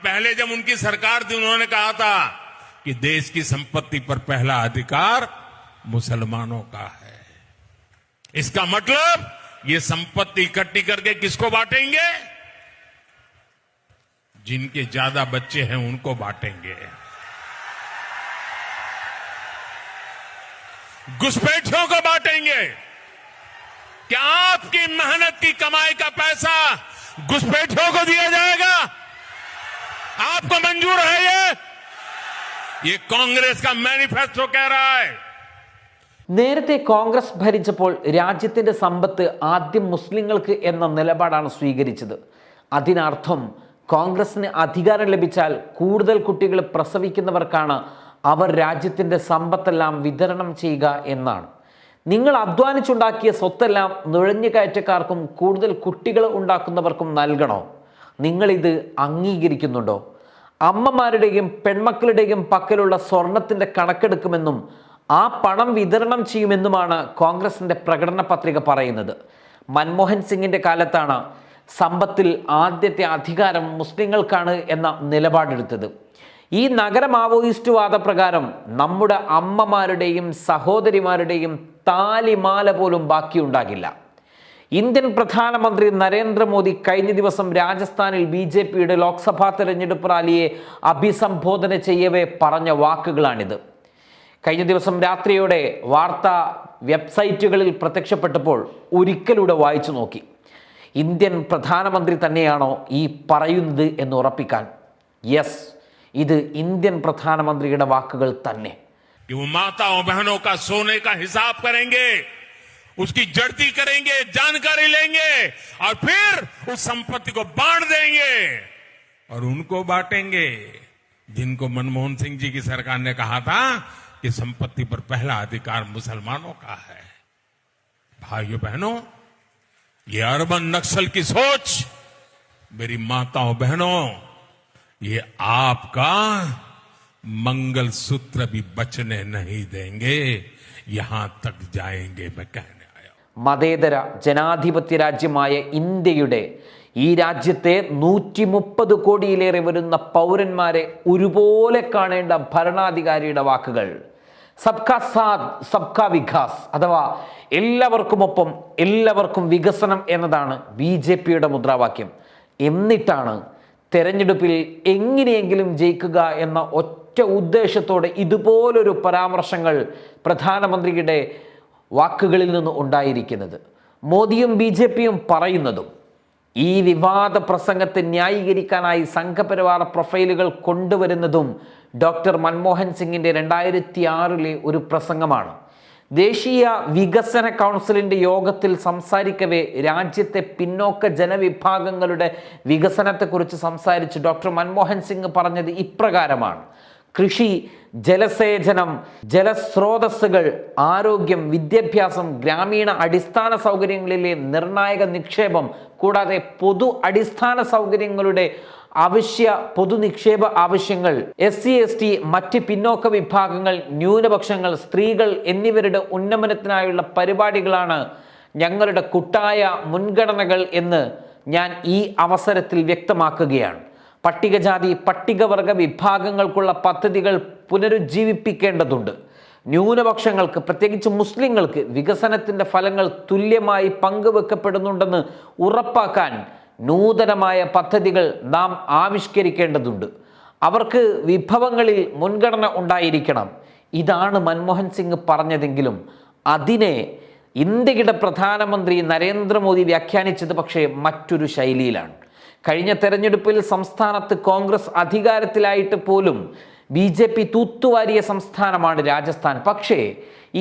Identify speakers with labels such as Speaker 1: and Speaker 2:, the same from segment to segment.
Speaker 1: पहले जब उनकी सरकार थी उन्होंने कहा था कि देश की संपत्ति पर पहला अधिकार मुसलमानों का है। इसका मतलब ये संपत्ति इकट्ठी करके किसको बांटेंगे? जिनके ज्यादा बच्चे हैं उनको बांटेंगे। घुसपैठियों को बांटेंगे। क्या आपकी मेहनत की कमाई का पैसा घुसपैठियों को दिया जाएगा? आपको मंजूर है ये कांग्रेस का मैनिफेस्टो कह रहा है।
Speaker 2: നേരത്തെ കോൺഗ്രസ് ഭരിച്ചപ്പോൾ രാജ്യത്തിന്റെ സമ്പത്ത് ആദ്യം മുസ്ലിങ്ങൾക്ക് എന്ന നിലപാടാണ് സ്വീകരിച്ചത്. അതിനർത്ഥം കോൺഗ്രസിന് അധികാരം ലഭിച്ചാൽ കൂടുതൽ കുട്ടികൾ പ്രസവിക്കുന്നവർക്കാണ് അവർ രാജ്യത്തിന്റെ സമ്പത്തെല്ലാം വിതരണം ചെയ്യുക എന്നാണ്. നിങ്ങൾ അധ്വാനിച്ചുണ്ടാക്കിയ സ്വത്തെല്ലാം നുഴഞ്ഞുകയറ്റക്കാർക്കും കൂടുതൽ കുട്ടികൾ ഉണ്ടാക്കുന്നവർക്കും നൽകണോ? നിങ്ങളിത് അംഗീകരിക്കുന്നുണ്ടോ? അമ്മമാരുടെയും പെൺമക്കളുടെയും പക്കലുള്ള സ്വർണത്തിന്റെ കണക്കെടുക്കുമെന്നും ആ പണം വിതരണം ചെയ്യുമെന്നുമാണ് കോൺഗ്രസിന്റെ പ്രകടന പത്രിക പറയുന്നത്. മൻമോഹൻ സിംഗിന്റെ കാലത്താണ് സമ്പത്തിൽ ആദ്യത്തെ അധികാരം മുസ്ലിങ്ങൾക്കാണ് എന്ന നിലപാടെടുത്തത്. ഈ നഗര മാവോയിസ്റ്റ് വാദപ്രകാരം നമ്മുടെ അമ്മമാരുടെയും സഹോദരിമാരുടെയും താലിമാല പോലും ബാക്കിയുണ്ടാകില്ല. ഇന്ത്യൻ പ്രധാനമന്ത്രി നരേന്ദ്രമോദി കഴിഞ്ഞ ദിവസം രാജസ്ഥാനിൽ BJPയുടെ ലോക്സഭാ തെരഞ്ഞെടുപ്പ് റാലിയെ അഭിസംബോധന ചെയ്യവേ പറഞ്ഞ വാക്കുകളാണിത്. കഴിഞ്ഞ ദിവസം രാത്രിയോടെ വാർത്താ വെബ്സൈറ്റുകളിൽ പ്രത്യക്ഷപ്പെട്ടപ്പോൾ ഒരിക്കലൂടെ വായിച്ചു നോക്കി. ഇന്ത്യൻ പ്രധാനമന്ത്രി തന്നെയാണോ ഈ പറയുന്നത് എന്ന് ഉറപ്പിക്കാൻ, യെസ്, ഇത് ഇന്ത്യൻ പ്രധാനമന്ത്രിയുടെ വാക്കുകൾ തന്നെ.
Speaker 1: माताओं बहनों का सोने का हिसाब करेंगे, उसकी जड़ती करेंगे, जानकारी लेंगे और फिर उस संपत्ति को बांट देंगे और उनको बांटेंगे जिनको मनमोहन सिंह जी की सरकार ने कहा था कि संपत्ति पर पहला अधिकार मुसलमानों का है। भाइयों बहनों, ये अर्बन नक्सल की सोच, मेरी माताओं बहनों, ये आपका मंगल सूत्र भी बचने नहीं देंगे, यहां तक जाएंगे मैं कहने आया.
Speaker 2: മതേതര ജനാധിപത്യ രാജ്യമായ ഇന്ത്യയുടെ ഈ രാജ്യത്തെ 130 കോടിയിലേറെ വരുന്ന പൗരന്മാരെ ഒരുപോലെ കാണേണ്ട ഭരണാധികാരിയുടെ വാക്കുകൾ. സബ്കാ സാത്ത് സബ്കാ വികാസ് അഥവാ എല്ലാവർക്കുമൊപ്പം എല്ലാവർക്കും വികസനം എന്നതാണ് BJPയുടെ മുദ്രാവാക്യം. എന്നിട്ടാണ് തെരഞ്ഞെടുപ്പിൽ എങ്ങനെയെങ്കിലും ജയിക്കുക എന്ന ഒറ്റ ഉദ്ദേശത്തോടെ ഇതുപോലൊരു പരാമർശങ്ങൾ പ്രധാനമന്ത്രിയുടെ വാക്കുകളിൽ നിന്ന് ഉണ്ടായിരിക്കുന്നത്. മോദിയും BJPയും പറയുന്നതും ഈ വിവാദ പ്രസംഗത്തെ ന്യായീകരിക്കാനായി സംഘപരിവാർ പ്രൊഫൈലുകൾ കൊണ്ടുവരുന്നതും ഡോക്ടർ മൻമോഹൻ സിംഗിന്റെ 2006 ഒരു പ്രസംഗമാണ്. ദേശീയ വികസന കൗൺസിലിന്റെ യോഗത്തിൽ സംസാരിക്കവേ രാജ്യത്തെ പിന്നോക്ക ജനവിഭാഗങ്ങളുടെ വികസനത്തെക്കുറിച്ച് സംസാരിച്ച് ഡോക്ടർ മൻമോഹൻ സിംഗ് പറഞ്ഞത് ഇപ്രകാരമാണ്: കൃഷി, ജലസേചനം, ജലസ്രോതസ്സുകൾ, ആരോഗ്യം, വിദ്യാഭ്യാസം, ഗ്രാമീണ അടിസ്ഥാന സൗകര്യങ്ങളിലെ നിർണായക നിക്ഷേപം, കൂടാതെ പൊതു അടിസ്ഥാന സൗകര്യങ്ങളുടെ പൊതുനിക്ഷേപ ആവശ്യങ്ങൾ, SC ST, മറ്റ് പിന്നോക്ക വിഭാഗങ്ങൾ, ന്യൂനപക്ഷങ്ങൾ, സ്ത്രീകൾ എന്നിവരുടെ ഉന്നമനത്തിനായുള്ള പരിപാടികളാണ് ഞങ്ങളുടെ കൂട്ടായ മുൻഗണനകൾ എന്ന് ഞാൻ ഈ അവസരത്തിൽ വ്യക്തമാക്കുകയാണ്. പട്ടികജാതി പട്ടികവർഗ വിഭാഗങ്ങൾക്കുള്ള പദ്ധതികൾ പുനരുജ്ജീവിപ്പിക്കേണ്ടതുണ്ട്. ന്യൂനപക്ഷങ്ങൾക്ക്, പ്രത്യേകിച്ച് മുസ്ലിങ്ങൾക്ക് വികസനത്തിൻ്റെ ഫലങ്ങൾ തുല്യമായി പങ്കുവെക്കപ്പെടുന്നുണ്ടെന്ന് ഉറപ്പാക്കാൻ നൂതനമായ പദ്ധതികൾ നാം ആവിഷ്കരിക്കേണ്ടതുണ്ട്. അവർക്ക് വിഭവങ്ങളിൽ മുൻഗണന ഉണ്ടായിരിക്കണം. ഇതാണ് മൻമോഹൻ സിംഗ് പറഞ്ഞതെങ്കിലും അതിനെ ഇന്ത്യയുടെ പ്രധാനമന്ത്രി നരേന്ദ്രമോദി വ്യാഖ്യാനിച്ചത് പക്ഷേ മറ്റൊരു ശൈലിയിലാണ്. കഴിഞ്ഞ തെരഞ്ഞെടുപ്പിൽ സംസ്ഥാനത്ത് കോൺഗ്രസ് അധികാരത്തിലായിട്ട് പോലും BJP തൂത്തുവാരിയ സംസ്ഥാനമാണ് രാജസ്ഥാൻ. പക്ഷേ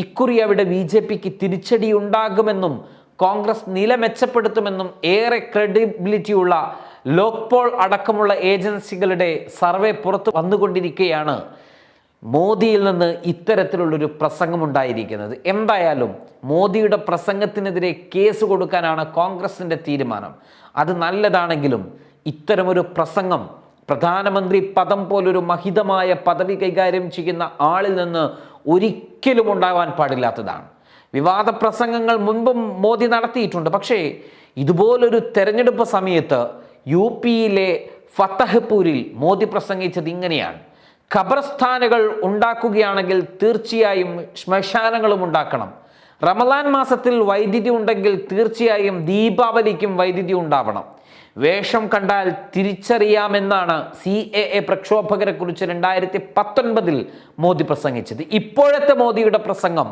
Speaker 2: ഇക്കുറി അവിടെ BJPക്ക് തിരിച്ചടി ഉണ്ടാകുമെന്നും കോൺഗ്രസ് നില മെച്ചപ്പെടുത്തുമെന്നും ഏറെ ക്രെഡിബിലിറ്റിയുള്ള ലോക്പോൾ അടക്കമുള്ള ഏജൻസികളുടെ സർവേ പുറത്തു വന്നുകൊണ്ടിരിക്കുകയാണ് മോദിയിൽ നിന്ന് ഇത്തരത്തിലുള്ളൊരു പ്രസംഗമുണ്ടായിരിക്കുന്നത്. എന്തായാലും മോദിയുടെ പ്രസംഗത്തിനെതിരെ കേസ് കൊടുക്കാനാണ് കോൺഗ്രസിൻ്റെ തീരുമാനം. അത് നല്ലതാണെങ്കിലും ഇത്തരമൊരു പ്രസംഗം പ്രധാനമന്ത്രി പദം പോലൊരു മഹിതമായ പദവി കൈകാര്യം ചെയ്യുന്ന ആളിൽ നിന്ന് ഒരിക്കലും ഉണ്ടാവാൻ പാടില്ലാത്തതാണ്. വിവാദ പ്രസംഗങ്ങൾ മുൻപും മോദി നടത്തിയിട്ടുണ്ട്. പക്ഷേ ഇതുപോലൊരു തെരഞ്ഞെടുപ്പ് സമയത്ത് UPയിലെ ഫത്തഹ്പൂരിൽ മോദി പ്രസംഗിച്ചത് ഇങ്ങനെയാണ്: ഖബർസ്ഥാനുകൾ ഉണ്ടാക്കുകയാണെങ്കിൽ തീർച്ചയായും ശ്മശാനങ്ങളും ഉണ്ടാക്കണം. റമദാൻ മാസത്തിൽ വൈദ്യുതി ഉണ്ടെങ്കിൽ തീർച്ചയായും ദീപാവലിക്കും വൈദ്യുതി ഉണ്ടാവണം. വേഷം കണ്ടാൽ തിരിച്ചറിയാമെന്നാണ് CAA പ്രക്ഷോഭകരെ കുറിച്ച് 2019 മോദി പ്രസംഗിച്ചത്. ഇപ്പോഴത്തെ മോദിയുടെ പ്രസംഗം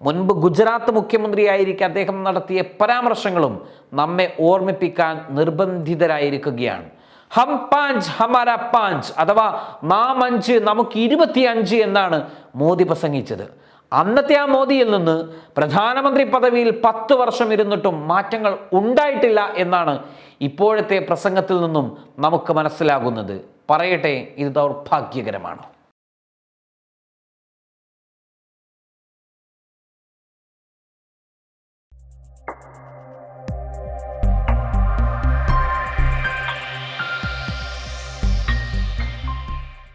Speaker 2: മുൻപ് ഗുജറാത്ത് മുഖ്യമന്ത്രിയായിരിക്കെ അദ്ദേഹം നടത്തിയ പരാമർശങ്ങളും നമ്മെ ഓർമ്മിപ്പിക്കാൻ നിർബന്ധിതരായിരിക്കുകയാണ്. ഹം പാഞ്ച് ഹമാര പാഞ്ച്, അഥവാ നാം 5 നമുക്ക് 25 എന്നാണ് മോദി പ്രസംഗിച്ചത്. അന്നത്തെ ആ മോദിയിൽ നിന്ന് പ്രധാനമന്ത്രി പദവിയിൽ 10 വർഷം ഇരുന്നിട്ടും മാറ്റങ്ങൾ ഉണ്ടായിട്ടില്ല എന്നാണ് ഇപ്പോഴത്തെ പ്രസംഗത്തിൽ നിന്നും നമുക്ക് മനസ്സിലാകുന്നത്. പറയട്ടെ, ഇത് ദൗർഭാഗ്യകരമാണ്.